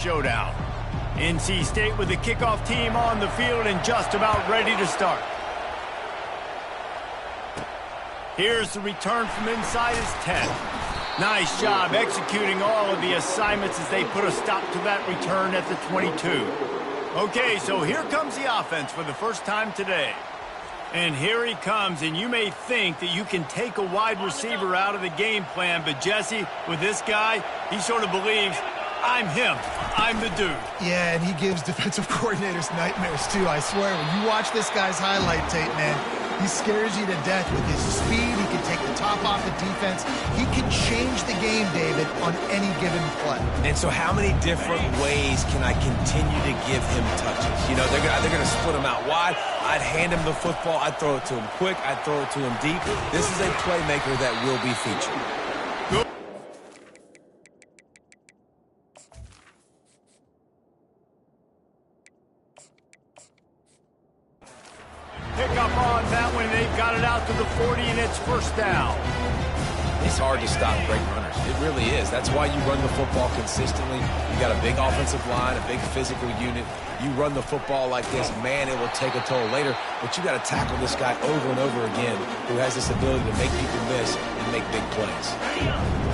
showdown. NC State with the kickoff team on the field and just about ready to start. Here's the return from inside his 10. Nice job executing all of the assignments as they put a stop to that return at the 22. Okay, so here comes the offense for the first time today. And here he comes, and you may think that you can take a wide receiver out of the game plan, but Jesse, with this guy, he sort of believes, I'm him. I'm the dude. Yeah, and he gives defensive coordinators nightmares, too. I swear, when you watch this guy's highlight tape, man, he scares you to death with his speed. He can take the top off the defense. He can change the game, David, on any given play. And so how many different ways can I continue to give him touches? You know, they're going to split him out wide. I'd hand him the football. I'd throw it to him quick. I'd throw it to him deep. This is a playmaker that will be featured. Pick up on that one, and they've got it out to the 40, and it's first down. It's hard to stop great runners. It really is. That's why you run the football consistently. You got a big offensive line, a big physical unit. You run the football like this, man, it will take a toll later. But you got to tackle this guy over and over again who has this ability to make people miss and make big plays.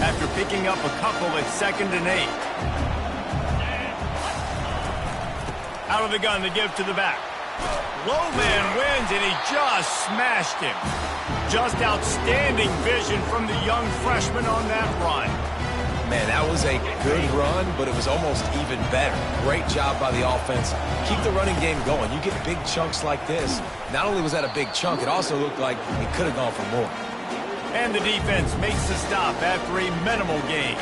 After picking up a couple, it's 2nd and 8. Out of the gun to give to the back. Low man wins, and he just smashed him. Just outstanding vision from the young freshman on that run. Man, that was a good run, but it was almost even better. Great job by the offense. Keep the running game going. You get big chunks like this. Not only was that a big chunk, it also looked like it could have gone for more. And the defense makes the stop after a minimal gain.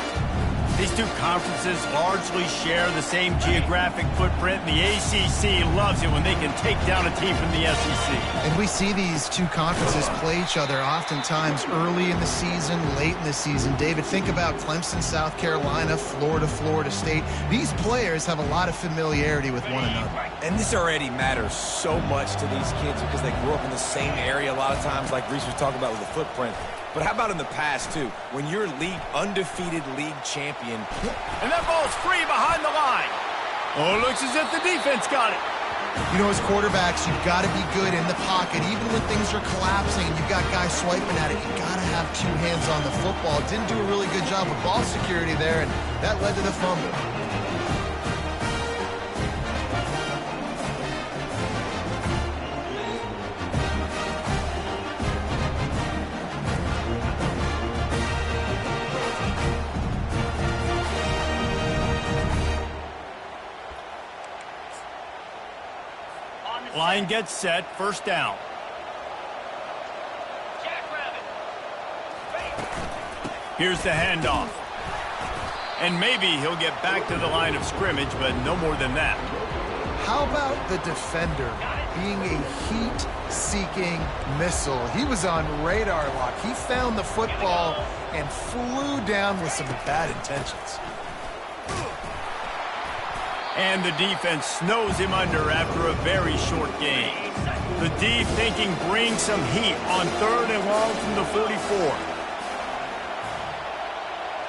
These two conferences largely share the same geographic footprint, and the ACC loves it when they can take down a team from the SEC. And we see these two conferences play each other oftentimes early in the season, late in the season. David, think about Clemson, South Carolina, Florida, Florida State. These players have a lot of familiarity with one another. And this already matters so much to these kids because they grew up in the same area a lot of times, like Reese was talking about with the footprint. But how about in the past, too? When you're undefeated league champion. And that ball's free behind the line. Oh, it looks as if the defense got it. You know, as quarterbacks, you've got to be good in the pocket. Even when things are collapsing and you've got guys swiping at it, you've got to have two hands on the football. Didn't do a really good job of ball security there, and that led to the fumble. Line gets set, first down. Here's the handoff. And maybe he'll get back to the line of scrimmage, but no more than that. How about the defender being a heat-seeking missile? He was on radar lock. He found the football and flew down with some bad intentions. And the defense snows him under after a very short game. The D thinking bring some heat on 3rd and long from the 44.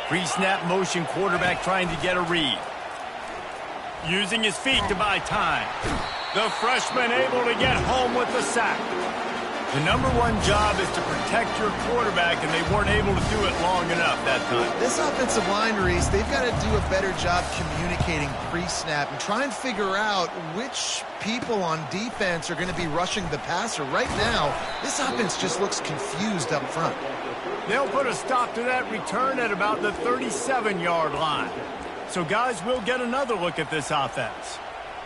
Pre-snap motion quarterback trying to get a read. Using his feet to buy time. The freshman able to get home with the sack. The #1 job is to protect your quarterback, and they weren't able to do it long enough that time. This offensive line, Reese, they've got to do a better job communicating pre-snap and try and figure out which people on defense are going to be rushing the passer. Right now, this offense just looks confused up front. They'll put a stop to that return at about the 37-yard line. So, guys, we'll get another look at this offense.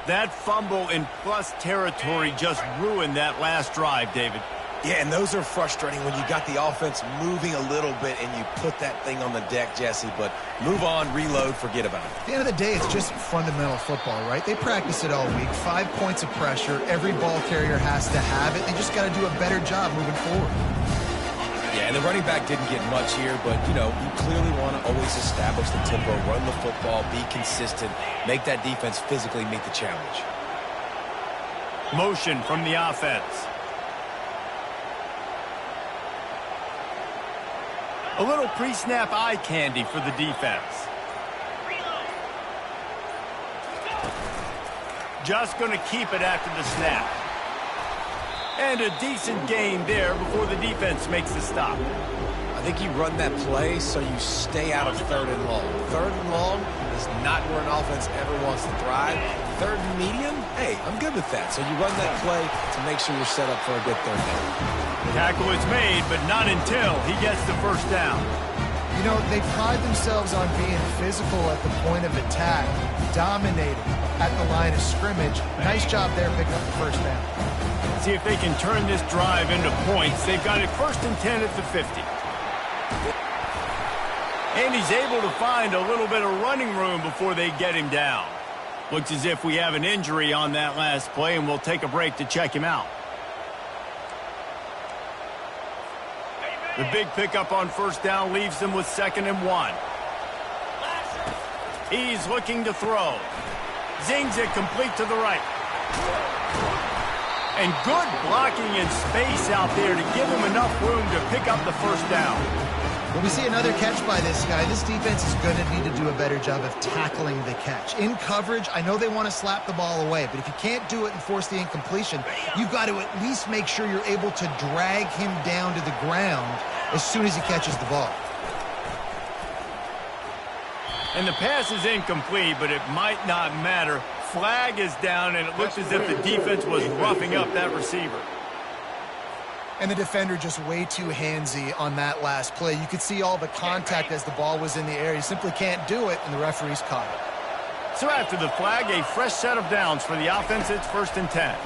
That fumble in plus territory just ruined that last drive, David. Yeah, and those are frustrating when you got the offense moving a little bit and you put that thing on the deck, Jesse. But move on, reload, forget about it. At the end of the day, it's just fundamental football, right? They practice it all week. 5 points of pressure. Every ball carrier has to have it. They just got to do a better job moving forward. Yeah, and the running back didn't get much here, but, you know, you clearly want to always establish the tempo, run the football, be consistent, make that defense physically meet the challenge. Motion from the offense. A little pre-snap eye candy for the defense. Just going to keep it after the snap. And a decent gain there before the defense makes the stop. I think you run that play so you stay out of 3rd and long. 3rd and long is not where an offense ever wants to thrive. 3rd and medium, hey, I'm good with that. So you run that play to make sure you're set up for a good 3rd down. The tackle is made, but not until he gets the first down. You know, they pride themselves on being physical at the point of attack, dominating at the line of scrimmage. Nice job there picking up the first down. See if they can turn this drive into points. They've got it 1st and 10 at the 50. And he's able to find a little bit of running room before they get him down. Looks as if we have an injury on that last play, and we'll take a break to check him out. The big pickup on first down leaves them with 2nd and 1. He's looking to throw. Zings it complete to the right. And good blocking in space out there to give him enough room to pick up the first down. When we see another catch by this guy, this defense is going to need to do a better job of tackling the catch. In coverage, I know they want to slap the ball away, but if you can't do it and force the incompletion, you've got to at least make sure you're able to drag him down to the ground as soon as he catches the ball. And the pass is incomplete, but it might not matter. Flag is down, and it looks as if the defense was roughing up that receiver. And the defender just way too handsy on that last play. You could see all the contact as the ball was in the air. He simply can't do it, and the referee's caught it. So after the flag, a fresh set of downs for the offense. It's 1st and 10.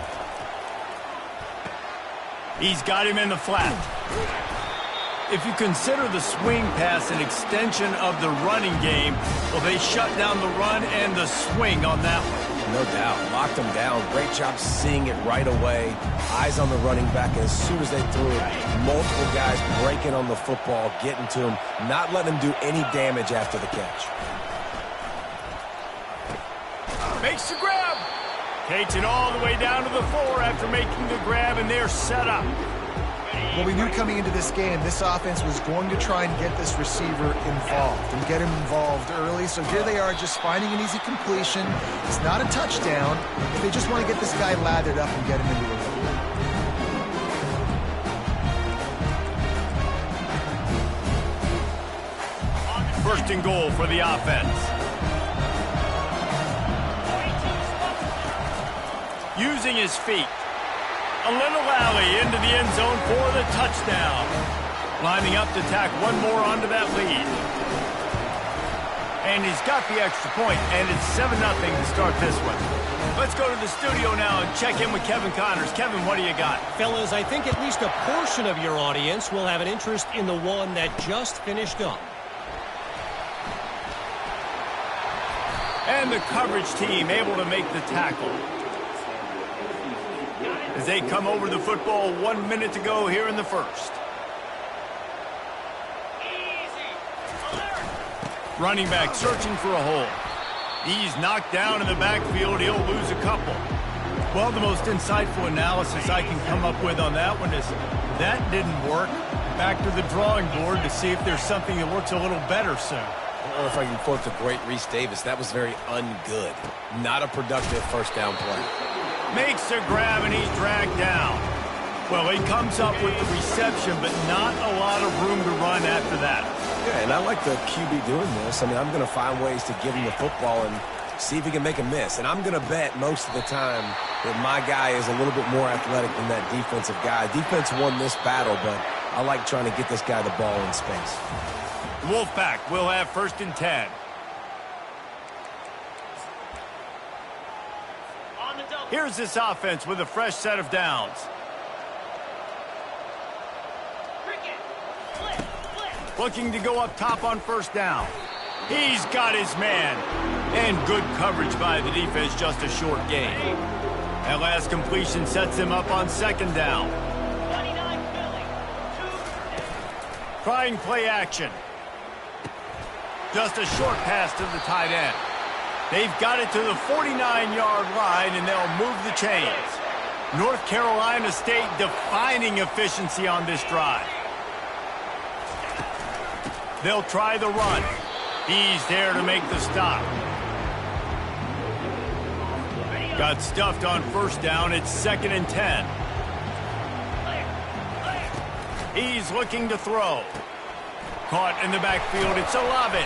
He's got him in the flat. If you consider the swing pass an extension of the running game, well, they shut down the run and the swing on that one. No doubt. Locked him down. Great job seeing it right away. Eyes on the running back as soon as they threw it. Multiple guys breaking on the football, getting to him, not letting him do any damage after the catch. Makes the grab. Takes it all the way down to the 4 after making the grab, and they're set up. Well, we knew coming into this game, this offense was going to try and get this receiver involved and get him involved early. So here they are just finding an easy completion. It's not a touchdown. They just want to get this guy lathered up and get him into a rhythm. 1st and goal for the offense. Using his feet. A little alley into the end zone for the touchdown. Lining up to tack one more onto that lead. And he's got the extra point, and it's 7-0 to start this one. Let's go to the studio now and check in with Kevin Connors. Kevin, what do you got? Fellas, I think at least a portion of your audience will have an interest in the one that just finished up. And the coverage team able to make the tackle. As they come over the football 1 minute to go here in the first. Running back searching for a hole. He's knocked down in the backfield. He'll lose a couple. Well, the most insightful analysis I can come up with on that one is that didn't work. Back to the drawing board to see if there's something that works a little better soon. I don't know if I can quote the great Reese Davis. That was very ungood. Not a productive first down play. Makes a grab, and he's dragged down. Well, he comes up with the reception, but not a lot of room to run after that. Yeah, and I like the QB doing this. I mean, I'm going to find ways to give him the football and see if he can make a miss. And I'm going to bet most of the time that my guy is a little bit more athletic than that defensive guy. Defense won this battle, but I like trying to get this guy the ball in space. The Wolfpack will have 1st and 10. Here's this offense with a fresh set of downs. Looking to go up top on first down. He's got his man. And good coverage by the defense, just a short gain. That last completion sets him up on 2nd down. Trying play action. Just a short pass to the tight end. They've got it to the 49-yard line, and they'll move the chains. North Carolina State defining efficiency on this drive. They'll try the run. He's there to make the stop. Got stuffed on first down. It's 2nd and 10. He's looking to throw. Caught in the backfield. It's Olave.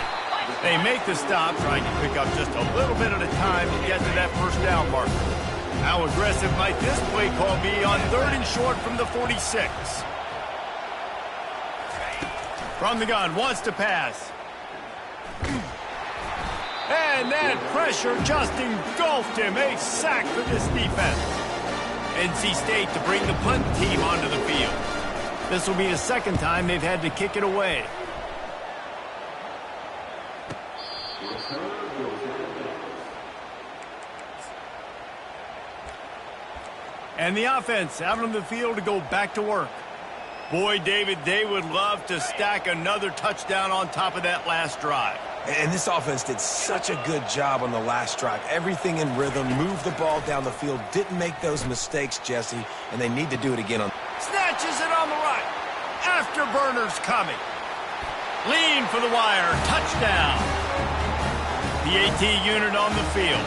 They make the stop, trying to pick up just a little bit at a time to get to that first down marker. How aggressive might this play call be on 3rd and short from the 46? From the gun, wants to pass. And that pressure just engulfed him. A sack for this defense. NC State to bring the punt team onto the field. This will be the 2nd time they've had to kick it away. And the offense out on the field to go back to work. Boy, David, they would love to stack another touchdown on top of that last drive. And this offense did such a good job on the last drive. Everything in rhythm, moved the ball down the field, didn't make those mistakes, Jesse, and they need to do it again. Snatches it on the right. Afterburners coming. Lean for the wire. Touchdown. The AT unit on the field.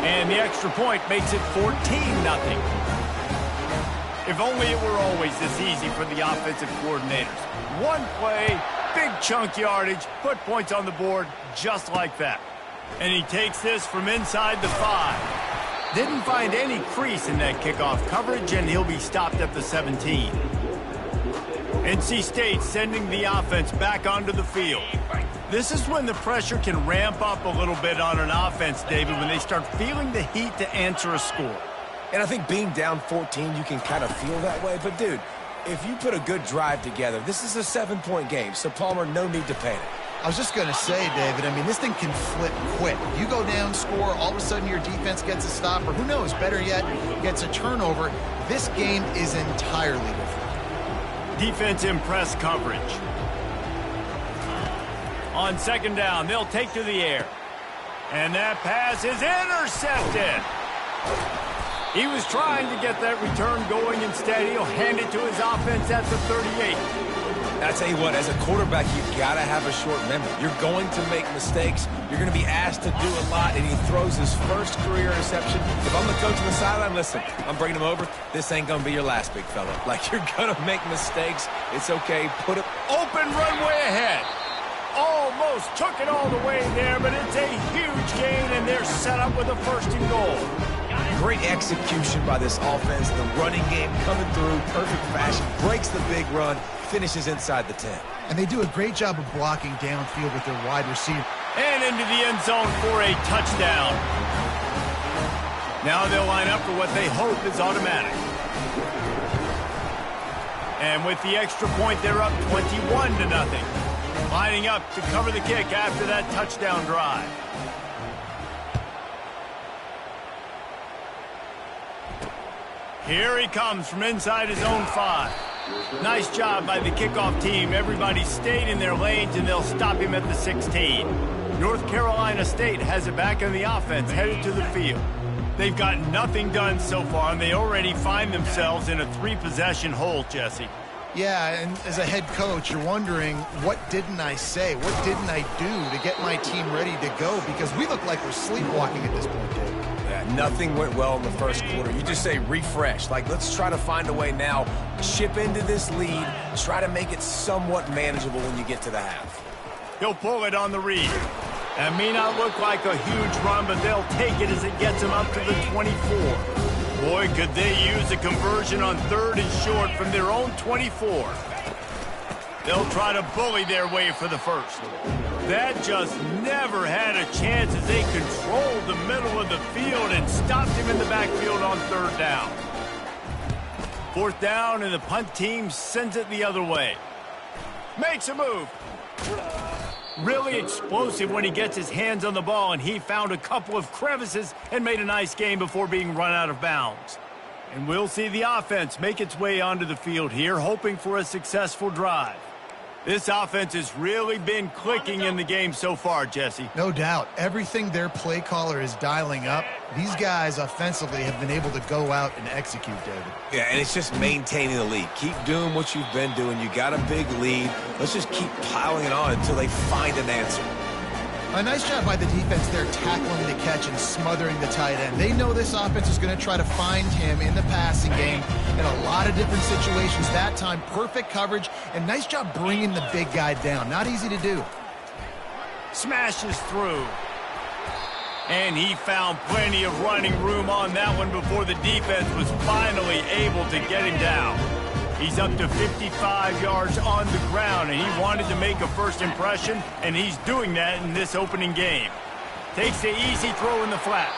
And the extra point makes it 14-0. If only it were always this easy for the offensive coordinators. One play, big chunk yardage, put points on the board just like that. And he takes this from inside the 5. Didn't find any crease in that kickoff coverage, and he'll be stopped at the 17. NC State sending the offense back onto the field. This is when the pressure can ramp up a little bit on an offense, David, when they start feeling the heat to answer a score. And I think being down 14, you can kind of feel that way. But, dude, if you put a good drive together, this is a 7-point game. So, Palmer, no need to panic. I was just going to say, David, I mean, this thing can flip quick. You go down, score, all of a sudden your defense gets a stop, or who knows, better yet, gets a turnover. This game is entirely different. Defense in press coverage. On 2nd down, they'll take to the air. And that pass is intercepted. He was trying to get that return going. Instead, he'll hand it to his offense at the 38. I tell you what, as a quarterback, you've got to have a short memory. You're going to make mistakes. You're going to be asked to do a lot, and he throws his first career interception. If I'm the coach on the sideline, listen, I'm bringing him over. This ain't going to be your last, big fella. Like, you're going to make mistakes. It's okay. Put it. Open runway ahead. Almost took it all the way there, but it's a huge gain, and they're set up with a 1st and goal. Great execution by this offense. The running game coming through, perfect fashion, breaks the big run, finishes inside the 10. And they do a great job of blocking downfield with their wide receiver. And into the end zone for a touchdown. Now they'll line up for what they hope is automatic. And with the extra point, they're up 21-0. Lining up to cover the kick after that touchdown drive. Here he comes from inside his own 5. Nice job by the kickoff team. Everybody stayed in their lanes, and they'll stop him at the 16. North Carolina State has it back on the offense, headed to the field. They've got nothing done so far, and they already find themselves in a 3-possession hole, Jesse. Yeah, and as a head coach, you're wondering, what didn't I say? What didn't I do to get my team ready to go? Because we look like we're sleepwalking at this point, Dave. Yeah, nothing went well in the first quarter. You just say refresh. Like, let's try to find a way now, chip into this lead, try to make it somewhat manageable when you get to the half. He'll pull it on the read. That may not look like a huge run, but they'll take it as it gets them up to the 24. Boy, could they use a conversion on 3rd and short from their own 24. They'll try to bully their way for the 1st. That just never had a chance as they controlled the middle of the field and stopped him in the backfield on 3rd down. 4th down, and the punt team sends it the other way. Makes a move. Really explosive when he gets his hands on the ball, and he found a couple of crevices and made a nice game before being run out of bounds. And we'll see the offense make its way onto the field here, hoping for a successful drive. This offense has really been clicking in the game so far, Jesse. No doubt. Everything their play caller is dialing up, these guys offensively have been able to go out and execute, David. Yeah, and it's just maintaining the lead. Keep doing what you've been doing. You got a big lead. Let's just keep piling it on until they find an answer. A nice job by the defense there tackling the catch and smothering the tight end. They know this offense is going to try to find him in the passing game in a lot of different situations. That time, perfect coverage, and nice job bringing the big guy down. Not easy to do. Smashes through. And he found plenty of running room on that one before the defense was finally able to get him down. He's up to 55 yards on the ground, and he wanted to make a first impression, and he's doing that in this opening game. Takes the easy throw in the flat.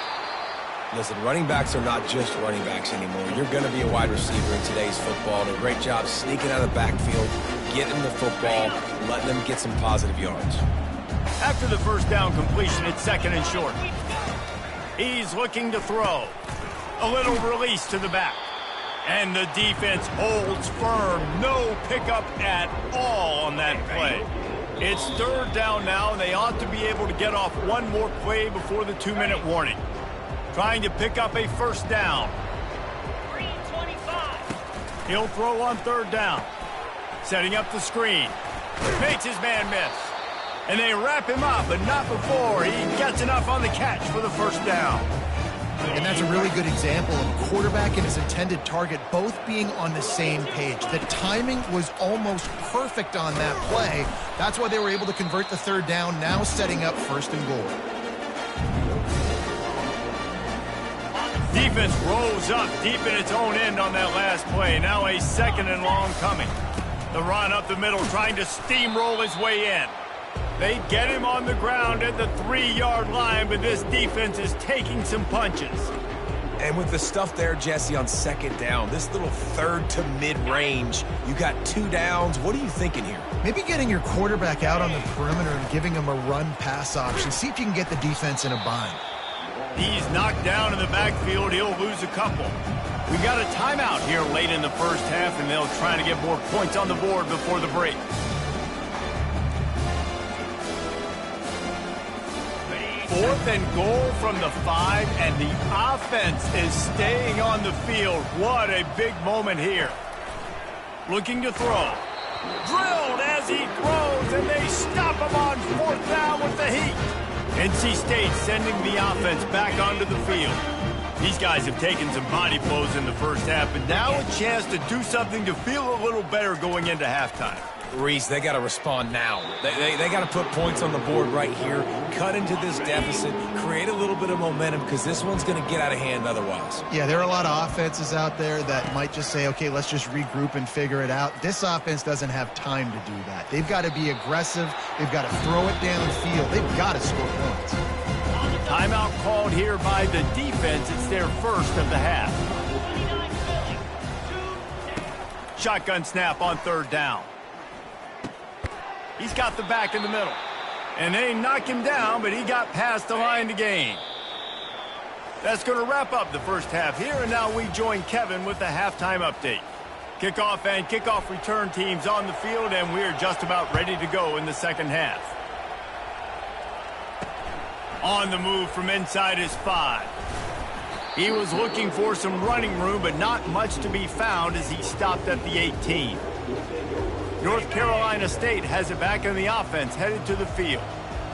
Listen, running backs are not just running backs anymore. You're going to be a wide receiver in today's football, and a great job sneaking out of the backfield, getting the football, letting them get some positive yards. After the first down completion, it's second and short. He's looking to throw. A little release to the back. And the defense holds firm. No pickup at all on that play. It's third down now, and they ought to be able to get off one more play before the 2-minute warning. Trying to pick up a first down. 3:25. He'll throw on third down. Setting up the screen. Makes his man miss. And they wrap him up, but not before he gets enough on the catch for the first down. And that's a really good example of a quarterback and his intended target both being on the same page. The timing was almost perfect on that play. That's why they were able to convert the third down, now setting up first and goal. Defense rolls up deep in its own end on that last play. Now a second and long coming. The run up the middle, trying to steamroll his way in. They get him on the ground at the 3-yard line, but this defense is taking some punches. And with the stuff there, Jesse, on second down, this little third to mid-range, you got 2 downs. What are you thinking here? Maybe getting your quarterback out on the perimeter and giving him a run-pass option. See if you can get the defense in a bind. He's knocked down in the backfield. He'll lose a couple. We got a timeout here late in the first half, and they'll try to get more points on the board before the break. Fourth and goal from the 5, and the offense is staying on the field. What a big moment here. Looking to throw. Drilled as he throws, and they stop him on fourth down with the heat. NC State sending the offense back onto the field. These guys have taken some body blows in the first half, but now a chance to do something to feel a little better going into halftime. Reese, they got to respond now. They got to put points on the board right here, cut into this deficit, create a little bit of momentum, because this one's going to get out of hand otherwise. Yeah, there are a lot of offenses out there that might just say, okay, let's just regroup and figure it out. This offense doesn't have time to do that. They've got to be aggressive. They've got to throw it downfield. They've got to score points. Timeout called here by the defense. It's their first of the half. Shotgun snap on third down. He's got the back in the middle. And they knock him down, but he got past the line to gain. That's going to wrap up the first half here, and now we join Kevin with the halftime update. Kickoff and kickoff return teams on the field, and we're just about ready to go in the second half. On the move from inside his 5. He was looking for some running room, but not much to be found as he stopped at the 18. North Carolina State has it back in the offense, headed to the field.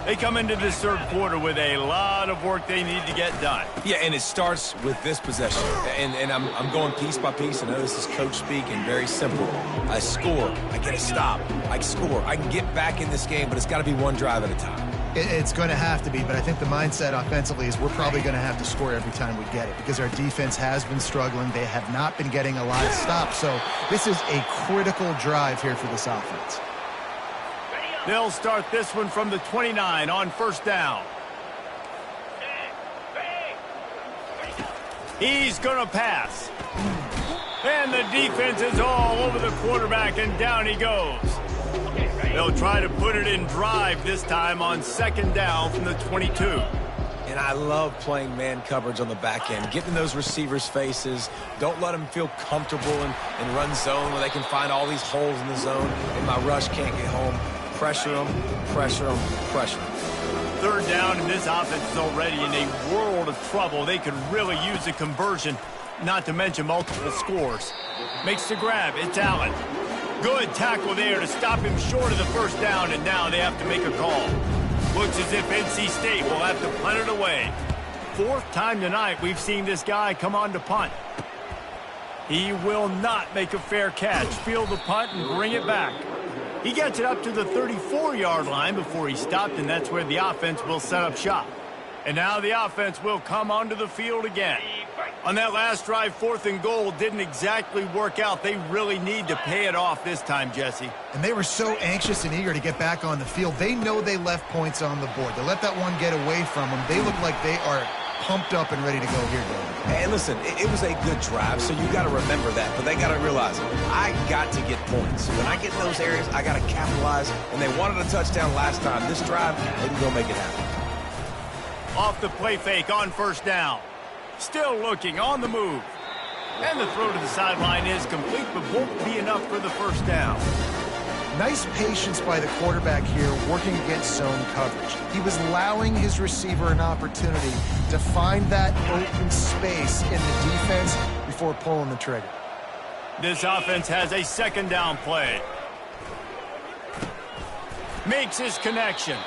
They come into this third quarter with a lot of work they need to get done. Yeah, and it starts with this possession. And I'm going piece by piece. I know this is coach speak and very simple. I score. I get a stop. I score. I can get back in this game, but it's got to be one drive at a time. It's going to have to be, but I think the mindset offensively is we're probably going to have to score every time we get it because our defense has been struggling. They have not been getting a lot of stops, so this is a critical drive here for this offense. They'll start this one from the 29 on first down. He's going to pass. And the defense is all over the quarterback, and down he goes. They'll try to put it in drive this time on second down from the 22. And I love playing man coverage on the back end, getting those receivers' faces. Don't let them feel comfortable in run zone where they can find all these holes in the zone and my rush can't get home. Pressure them, pressure them, pressure them. Third down, and this offense is already in a world of trouble. They could really use a conversion, not to mention multiple scores. Makes the grab. It's Allen. Good tackle there to stop him short of the first down, and now they have to make a call. Looks as if NC State will have to punt it away. Fourth time tonight we've seen this guy come on to punt. He will not make a fair catch. Field the punt and bring it back. He gets it up to the 34-yard line before he stopped, and that's where the offense will set up shop. And now the offense will come onto the field again. On that last drive, 4th and goal didn't exactly work out. They really need to pay it off this time, Jesse. And they were so anxious and eager to get back on the field. They know they left points on the board. To let that one get away from them, they look like they are pumped up and ready to go here, David. And listen, it was a good drive, so you got to remember that. But they got to realize, I got to get points. When I get in those areas, I got to capitalize. And they wanted a touchdown last time. This drive, they can go make it happen. Off the play fake on 1st down. Still looking on the move. And the throw to the sideline is complete, but won't be enough for the 1st down. Nice patience by the quarterback here working against zone coverage. He was allowing his receiver an opportunity to find that open space in the defense before pulling the trigger. This offense has a 2nd down play. Makes his connection.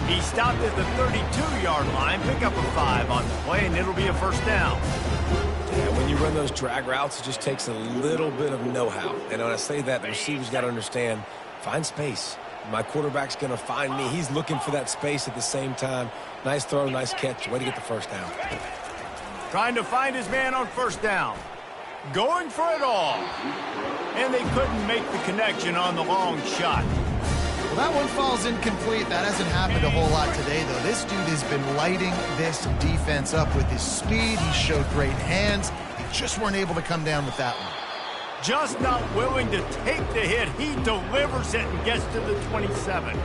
He stopped at the 32-yard line, pick up a 5 on the play, and it'll be a 1st down. Yeah, when you run those drag routes, it just takes a little bit of know-how. And when I say that, the receiver's got to understand, find space. My quarterback's going to find me. He's looking for that space at the same time. Nice throw, nice catch. Way to get the 1st down. Trying to find his man on 1st down. Going for it all. And they couldn't make the connection on the long shot. Well, that one falls incomplete. That hasn't happened a whole lot today, though. This dude has been lighting this defense up with his speed. He showed great hands. They just weren't able to come down with that one. Just not willing to take the hit. He delivers it and gets to the 27.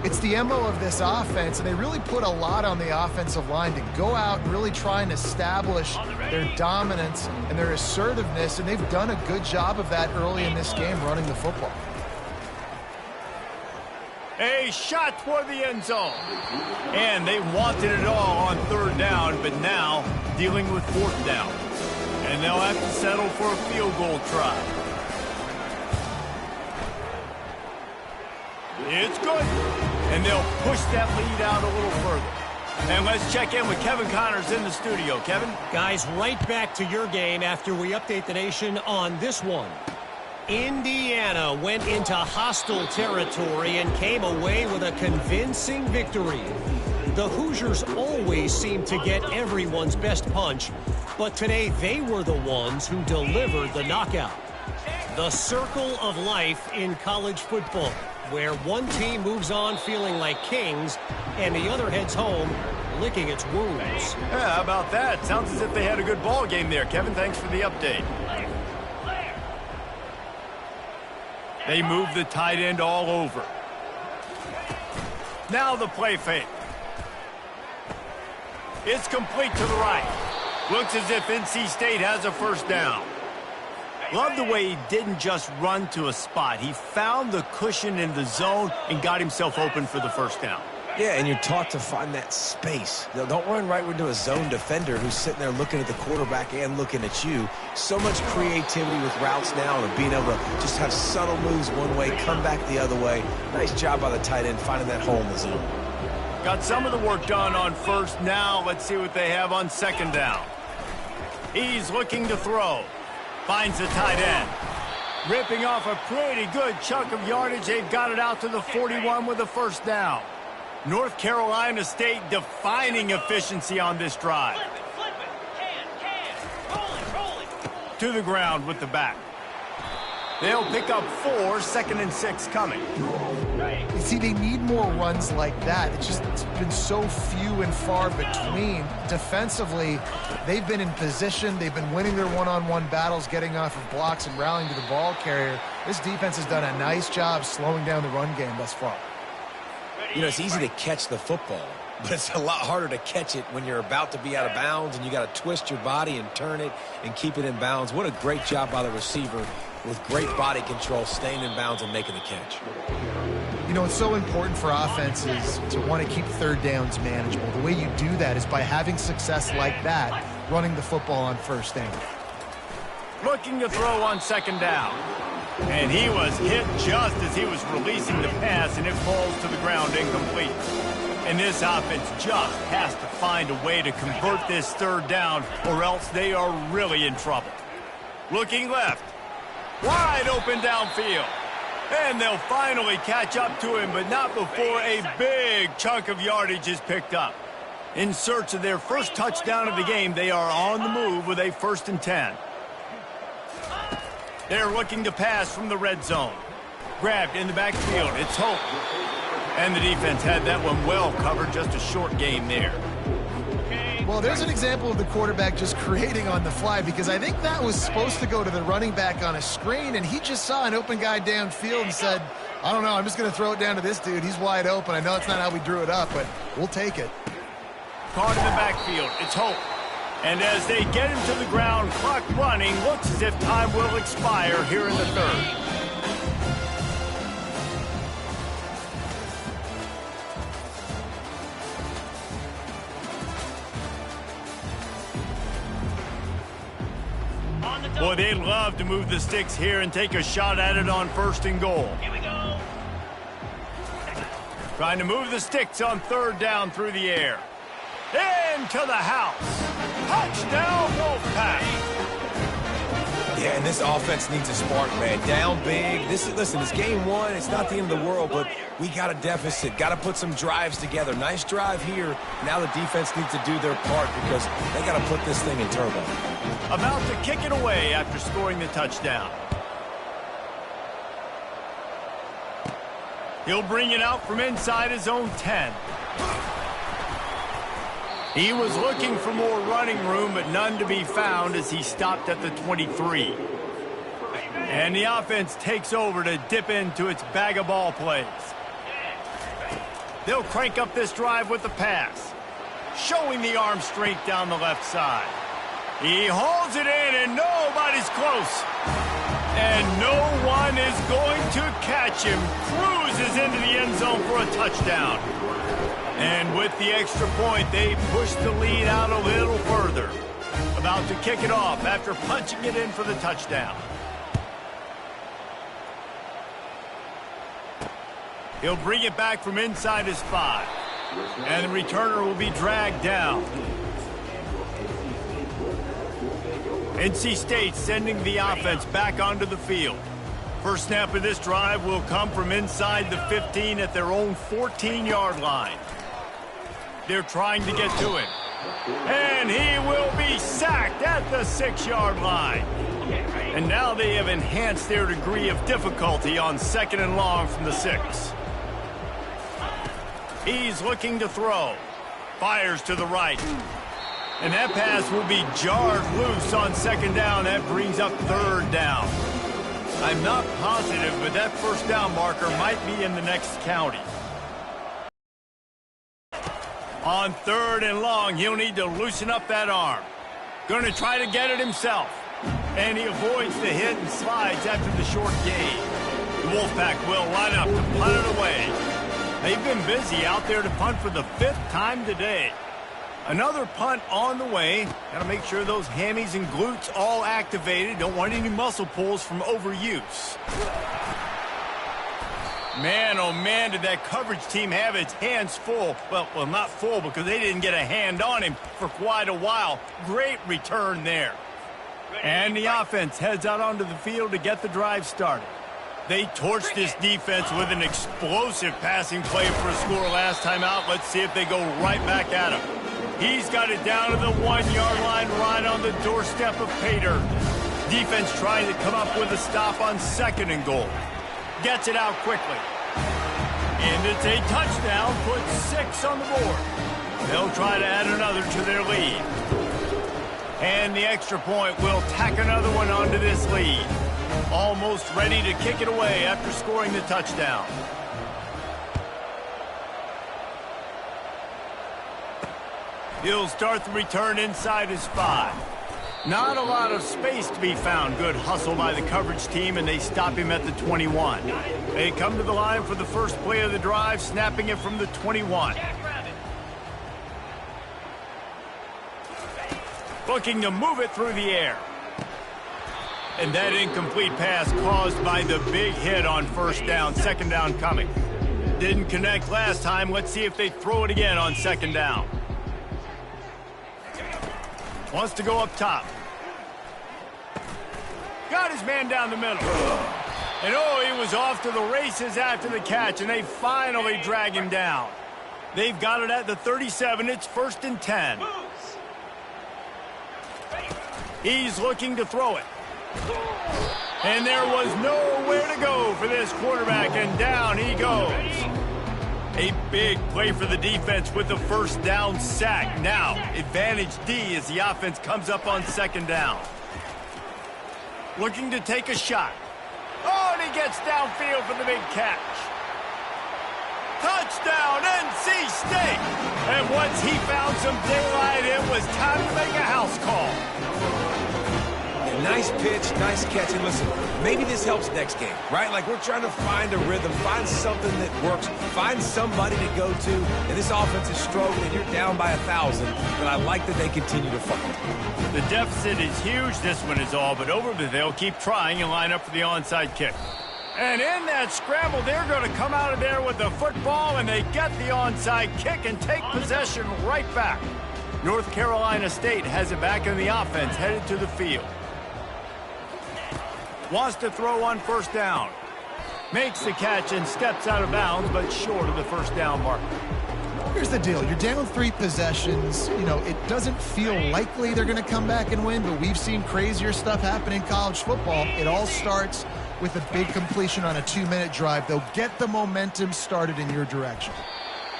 It's the MO of this offense, and they really put a lot on the offensive line to go out and really try and establish their dominance and their assertiveness, and they've done a good job of that early in this game running the football. A shot toward the end zone. And they wanted it all on 3rd down, but now dealing with 4th down. And they'll have to settle for a field goal try. It's good. And they'll push that lead out a little further. And let's check in with Kevin Connors in the studio. Kevin? Guys, right back to your game after we update the nation on this one. Indiana went into hostile territory and came away with a convincing victory. The Hoosiers always seem to get everyone's best punch, but today they were the ones who delivered the knockout. The circle of life in college football, where one team moves on feeling like kings and the other heads home licking its wounds. Yeah, how about that? Sounds as if they had a good ball game there. Kevin, thanks for the update. They move the tight end all over. Now the play fake. It's complete to the right. Looks as if NC State has a 1st down. Love the way he didn't just run to a spot. He found the cushion in the zone and got himself open for the 1st down. Yeah, and you're taught to find that space. Now, don't run right into a zone defender who's sitting there looking at the quarterback and looking at you. So much creativity with routes now and being able to just have subtle moves one way, come back the other way. Nice job by the tight end finding that hole in the zone. Got some of the work done on 1st. Now let's see what they have on 2nd down. He's looking to throw. Finds the tight end. Ripping off a pretty good chunk of yardage. They've got it out to the 41 with a 1st down. North Carolina State defining efficiency on this drive. To the ground with the back. They'll pick up 4, 2nd and 6 coming. You see, they need more runs like that. It's been so few and far between. Defensively, they've been in position. They've been winning their one-on-one battles, getting off of blocks and rallying to the ball carrier. This defense has done a nice job slowing down the run game thus far. You know, it's easy to catch the football, but it's a lot harder to catch it when you're about to be out of bounds and you got to twist your body and turn it and keep it in bounds. What a great job by the receiver with great body control, staying in bounds and making the catch. You know, it's so important for offenses to want to keep 3rd downs manageable. The way you do that is by having success like that, running the football on 1st down. Looking to throw on 2nd down. And he was hit just as he was releasing the pass, and it falls to the ground incomplete. And this offense just has to find a way to convert this third down, or else they are really in trouble. Looking left. Wide open downfield. And they'll finally catch up to him, but not before a big chunk of yardage is picked up. In search of their first touchdown of the game, they are on the move with a 1st and 10. They're looking to pass from the red zone. Grabbed in the backfield. It's Hope. And the defense had that one well covered. Just a short game there. Well, there's an example of the quarterback just creating on the fly, because I think that was supposed to go to the running back on a screen, and he just saw an open guy downfield and said, I don't know, I'm just going to throw it down to this dude. He's wide open. I know it's not how we drew it up, but we'll take it. Caught in the backfield. It's Hope. And as they get him to the ground, clock running, looks as if time will expire here in the third. Boy, they'd love to move the sticks here and take a shot at it on 1st and goal. Here we go. Trying to move the sticks on 3rd down through the air. Into the house. Touchdown, Wolfpack. Yeah, and this offense needs a spark, man. Down big. Listen, it's game 1. It's not the end of the world, but we got a deficit. Got to put some drives together. Nice drive here. Now the defense needs to do their part because they got to put this thing in turbo. About to kick it away after scoring the touchdown. He'll bring it out from inside his own 10. He was looking for more running room, but none to be found as he stopped at the 23. And the offense takes over to dip into its bag of ball plays. They'll crank up this drive with the pass, showing the arm strength down the left side. He hauls it in, and nobody's close. And no one is going to catch him. Cruises into the end zone for a touchdown. And with the extra point, they push the lead out a little further. About to kick it off after punching it in for the touchdown. He'll bring it back from inside his 5. And the returner will be dragged down. NC State sending the offense back onto the field. First snap of this drive will come from inside the 15 at their own 14-yard line. They're trying to get to him. And he will be sacked at the 6-yard line. And now they have enhanced their degree of difficulty on 2nd and long from the 6. He's looking to throw. Fires to the right. And that pass will be jarred loose on 2nd down. That brings up 3rd down. I'm not positive, but that 1st down marker might be in the next county. On 3rd and long, he'll need to loosen up that arm. Going to try to get it himself. And he avoids the hit and slides after the short gain. The Wolfpack will line up to punt it away. They've been busy out there to punt for the 5th time today. Another punt on the way. Got to make sure those hammies and glutes all activated. Don't want any muscle pulls from overuse. Man, oh man, did that coverage team have its hands full. Well, not full because they didn't get a hand on him for quite a while. Great return there. And the offense heads out onto the field to get the drive started. They torched this defense with an explosive passing play for a score last time out. Let's see if they go right back at him. He's got it down to the 1-yard line right on the doorstep of Pater. Defense trying to come up with a stop on 2nd and goal. Gets it out quickly. And it's a touchdown, puts 6 on the board. They'll try to add another to their lead. And the extra point will tack another one onto this lead. Almost ready to kick it away after scoring the touchdown. He'll start the return inside his 5. Not a lot of space to be found. Good hustle by the coverage team, and they stop him at the 21. They come to the line for the first play of the drive, snapping it from the 21. Looking to move it through the air. And that incomplete pass caused by the big hit on 1st down, 2nd down coming. Didn't connect last time. Let's see if they throw it again on second down. Wants to go up top. Got his man down the middle. And oh, he was off to the races after the catch, and they finally drag him down. They've got it at the 37. It's 1st and 10. He's looking to throw it. And there was nowhere to go for this quarterback, and down he goes. A big play for the defense with the first down sack. Now, advantage D as the offense comes up on second down. Looking to take a shot. Oh, and he gets downfield for the big catch. Touchdown, NC State! And once he found some daylight, it was time to make a house call. Nice pitch, nice catch. And listen, maybe this helps next game, right? Like, we're trying to find a rhythm, find something that works, find somebody to go to. And this offense is struggling, and you're down by 1,000. But I like that they continue to fight. The deficit is huge. This one is all but over, but they'll keep trying and line up for the onside kick. And in that scramble, they're going to come out of there with the football, and they get the onside kick and take possession right back. North Carolina State has it back in the offense, headed to the field. Wants to throw on first down. Makes the catch and steps out of bounds, but short of the first down marker. Here's the deal. You're down 3 possessions. You know, it doesn't feel likely they're going to come back and win, but we've seen crazier stuff happen in college football. It all starts with a big completion on a 2-minute drive. They'll get the momentum started in your direction.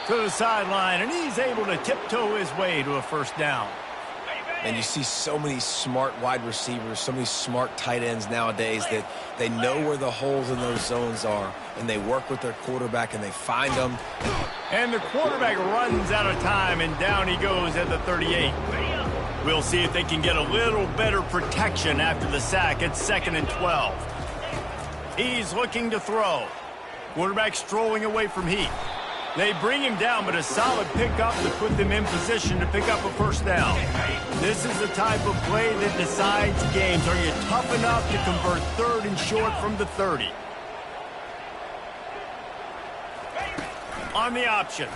To the sideline, and he's able to tiptoe his way to a first down. And you see so many smart wide receivers, so many smart tight ends nowadays that they know where the holes in those zones are, and they work with their quarterback, and they find them. And the quarterback runs out of time, and down he goes at the 38. We'll see if they can get a little better protection after the sack at 2nd and 12. He's looking to throw. Quarterback strolling away from Heath. They bring him down, but a solid pickup to put them in position to pick up a first down. This is the type of play that decides games. Are you tough enough to convert 3rd and short from the 30? On the option.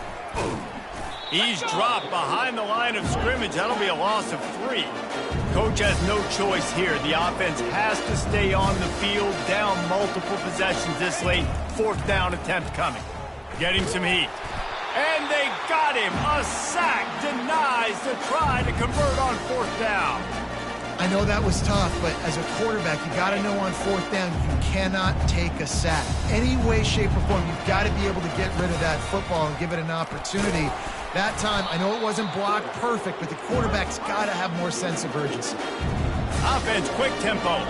He's dropped behind the line of scrimmage. That'll be a loss of 3. Coach has no choice here. The offense has to stay on the field, down multiple possessions this late. 4th down attempt coming. Getting some heat. And they got him. A sack denies the try to convert on 4th down. I know that was tough, but as a quarterback, you got to know on 4th down, you cannot take a sack. Any way, shape, or form, you've got to be able to get rid of that football and give it an opportunity. That time, I know it wasn't blocked perfect, but the quarterback's got to have more sense of urgency. Offense, quick tempo.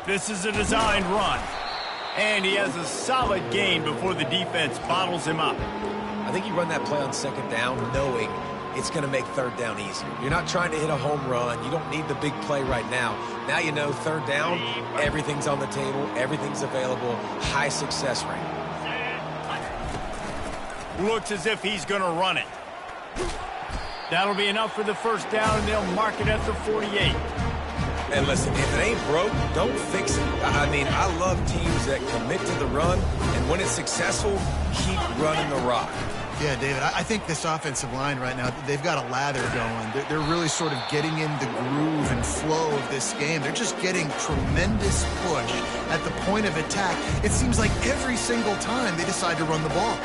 This is a designed run. And he has a solid gain before the defense bottles him up. I think you run that play on 2nd down knowing it's going to make 3rd down easier. You're not trying to hit a home run. You don't need the big play right now. Now you know 3rd down, everything's on the table, everything's available, high success rate. Looks as if he's going to run it. That'll be enough for the first down, and they'll mark it at the 48. And listen, if it ain't broke, don't fix it. I mean, I love teams that commit to the run, and when it's successful, keep running the rock. Yeah, David, I think this offensive line right now, they've got a lather going. They're really sort of getting in the groove and flow of this game. They're just getting tremendous push at the point of attack. It seems like every single time they decide to run the ball.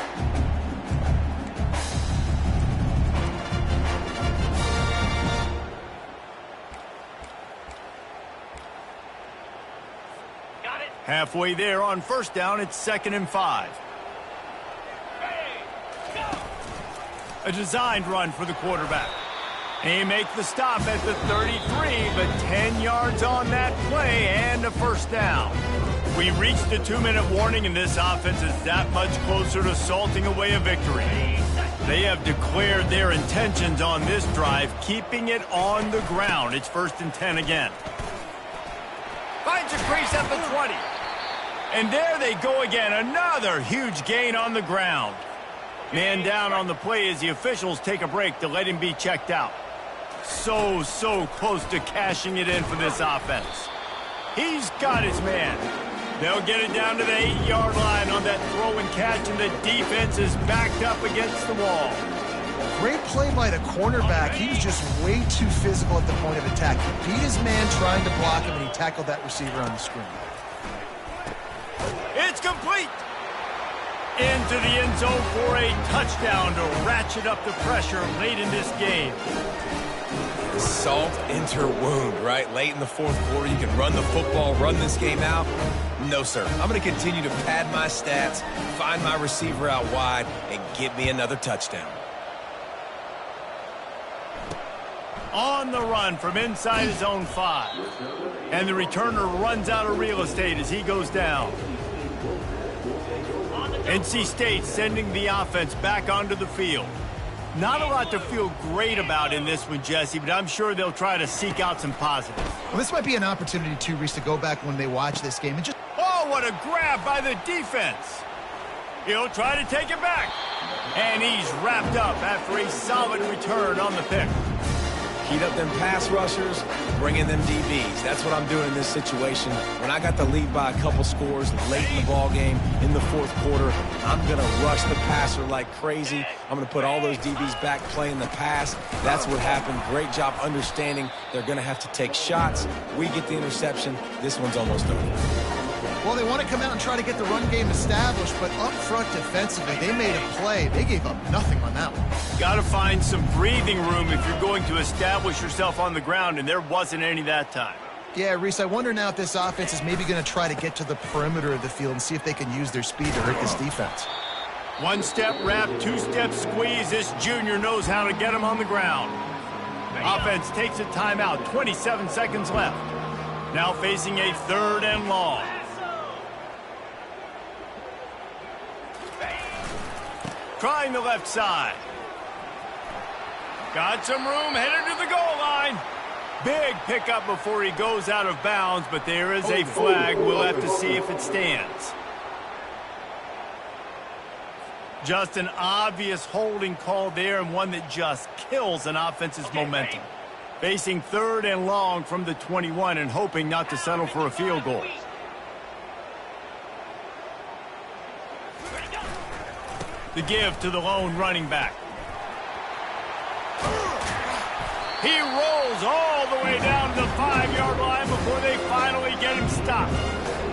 Halfway there on first down, it's 2nd and 5. A designed run for the quarterback. He makes the stop at the 33, but 10 yards on that play and a first down. We reached the 2-minute warning, and this offense is that much closer to salting away a victory. They have declared their intentions on this drive, keeping it on the ground. It's 1st and 10 again. Finds a crease at the 20. And there they go again. Another huge gain on the ground. Man down on the play as the officials take a break to let him be checked out. So close to cashing it in for this offense. He's got his man. They'll get it down to the 8-yard line on that throw and catch, and the defense is backed up against the wall. Great play by the cornerback. He was just way too physical at the point of attack. He beat his man trying to block him, and he tackled that receiver on the screen. It's complete. Into the end zone for a touchdown to ratchet up the pressure late in this game. Salt into wound, right? Late in the fourth quarter, you can run the football, run this game out. No, sir. I'm going to continue to pad my stats, find my receiver out wide, and get me another touchdown. On the run from inside his own 5. And the returner runs out of real estate as he goes down. NC State sending the offense back onto the field. Not a lot to feel great about in this one, Jesse, but I'm sure they'll try to seek out some positives. Well, this might be an opportunity, too, Reese, to go back when they watch this game and just... Oh, what a grab by the defense. He'll try to take it back. And he's wrapped up after a solid return on the pick. Heat up them pass rushers, bring in them DBs. That's what I'm doing in this situation. When I got the lead by a couple scores late in the ball game, in the fourth quarter, I'm going to rush the passer like crazy. I'm going to put all those DBs back playing the pass. That's what happened. Great job understanding they're going to have to take shots. We get the interception. This one's almost over. Well, they want to come out and try to get the run game established, but up front defensively, they made a play. They gave up nothing on that one. Got to find some breathing room if you're going to establish yourself on the ground, and there wasn't any that time. Yeah, Reese, I wonder now if this offense is maybe going to try to get to the perimeter of the field and see if they can use their speed to hurt this defense. One-step wrap, two-step squeeze. This junior knows how to get him on the ground. Offense takes a timeout, 27 seconds left. Now facing a 3rd and long. Trying the left side. Got some room, headed to the goal line. Big pickup before he goes out of bounds, but there is a flag. We'll have to see if it stands. Just an obvious holding call there, and one that just kills an offense's momentum. Facing 3rd and long from the 21 and hoping not to settle for a field goal. The give to the lone running back. He rolls all the way down to the 5-yard line before they finally get him stopped.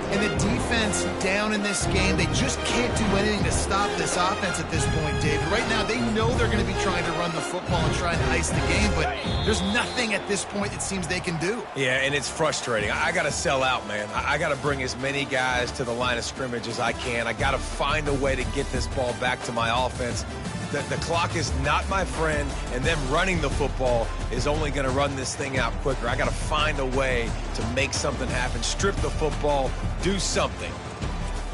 And the defense down in this game, they just can't do anything to stop this offense at this point, David. Right now, they know they're going to be trying to run the football and trying to ice the game, but there's nothing at this point it seems they can do. Yeah, and it's frustrating. I got to sell out, man. I got to bring as many guys to the line of scrimmage as I can. I got to find a way to get this ball back to my offense. The clock is not my friend, and them running the football is only going to run this thing out quicker. I got to find a way to make something happen, strip the football, do something.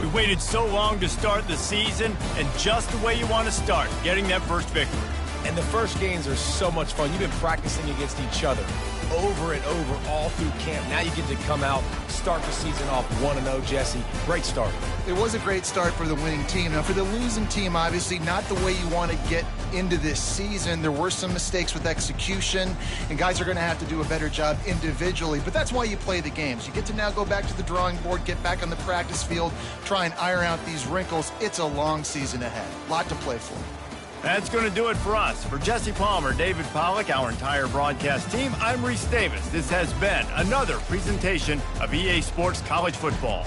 We waited so long to start the season, and just the way you want to start, getting that first victory. And the first games are so much fun. You've been practicing against each other over and over all through camp. Now you get to come out, start the season off 1-0, Jesse. Great start. It was a great start for the winning team. Now, for the losing team, obviously, not the way you want to get into this season. There were some mistakes with execution, and guys are going to have to do a better job individually. But that's why you play the games. You get to now go back to the drawing board, get back on the practice field, try and iron out these wrinkles. It's a long season ahead. A lot to play for. That's going to do it for us. For Jesse Palmer, David Pollack, our entire broadcast team, I'm Reese Davis. This has been another presentation of EA Sports College Football.